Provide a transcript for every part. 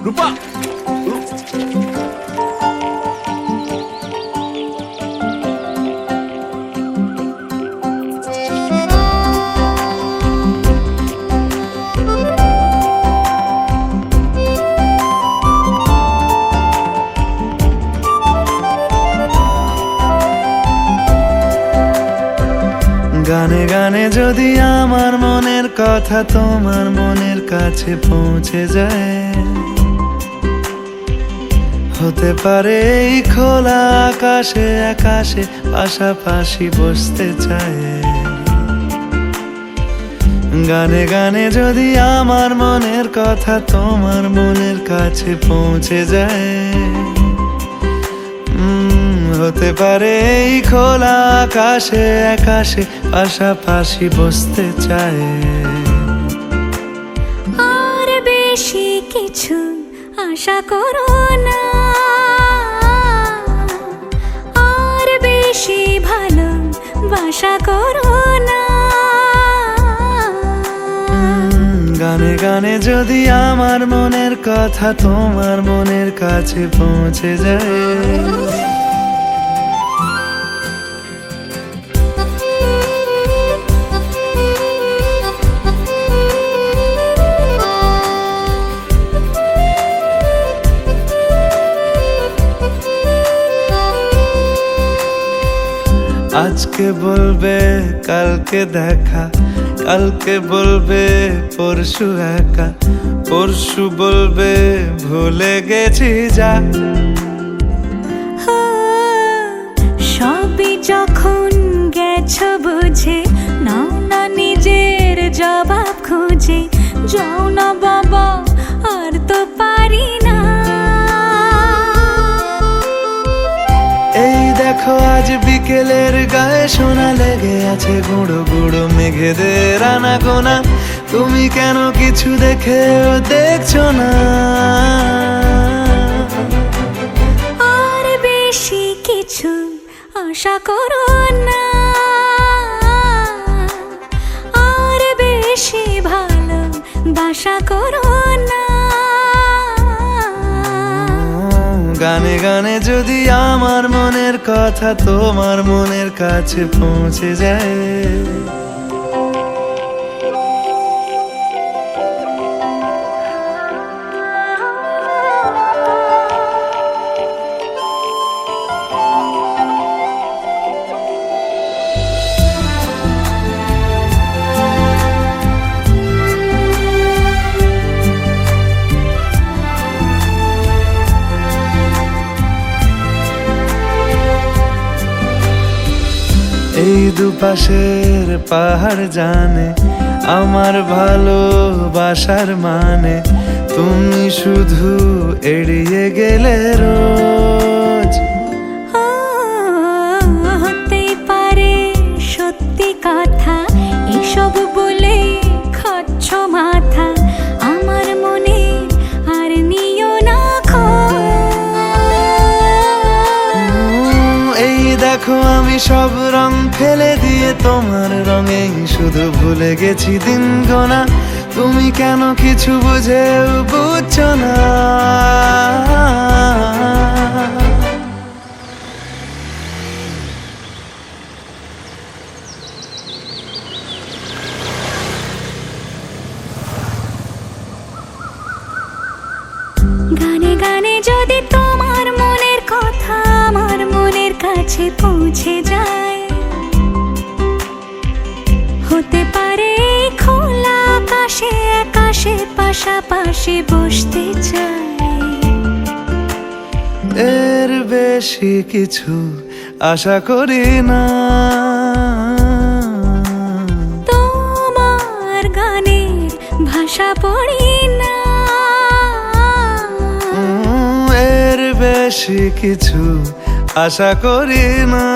রূপা গানে গানে যদি আমার মনের কথা তোমার মনের কাছে পৌঁছে যায়, হতে পারে এই খোলা আকাশে আকাশে পাশাপাশি বসতে চায়। গানে গানে যদি আমার মনের কথা তোমার মনের কাছে পৌঁছে যায়, হতে পারে এই খোলা আকাশে আকাশে পাশাপাশি বসতে চায়। আর বেশি কিছু আশা করো না, আর বেশি ভালোবাসা করো না। গানে গানে যদি আমার মনের কথা তোমার মনের কাছে পৌঁছে যায়, আজকে বলবে কালকে দেখা, কালকে বলবে পরশু একা, পরশু বলবে ভুলে গেছি যা। সবই যখন গেছো বুঝে, নাও না নিজের জবাব খুঁজে। যাও না বাবা, আর তো পারি না। এই দেখো আজ বিকেলের গায়ে সোনা লেগে আছে গুঁড়ো গুঁড়ো মেঘেদের আনাগোনা। তুমি কেন কিছু দেখেও দেখছো না? আর বেশি কিছু আশা করো না, আর বেশি ভালোবাসা করো না। গানে গানে যদি আমার মনের কথা তোমার মনের কাছে পৌঁছে যায়, এই দুপাশের পাহাড় জানে আমার ভালোবাসার মানে। তুমি শুধু এড়িয়ে গেলে রোজ। হতেই পারে সত্যি কথা, এসব বলে খাচ্ছ মাথা। আমার মনে আর নিও না এই দেখো আমি সব রং ফেলে দিয়ে তোমার রঙেই শুধু ভুলে গেছি দিন গোনা। তুমি কেন কিছু বুঝেও বুঝছো না? গানে গানে যদি তোমার মনের কথা আমার মনের কাছে পৌঁছে যায়, হতে পারে খোলা আকাশে আকাশে পাশাপাশি বসতে চাই। এর বেশি কিছু আশা করি না। তোমার গানের ভাষা পড়ি না, এর বেশি কিছু আশা করি না।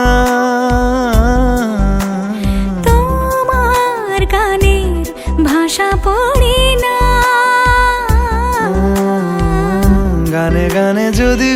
তোমার গানের ভাষা পড়ি না। গানে গানে যদি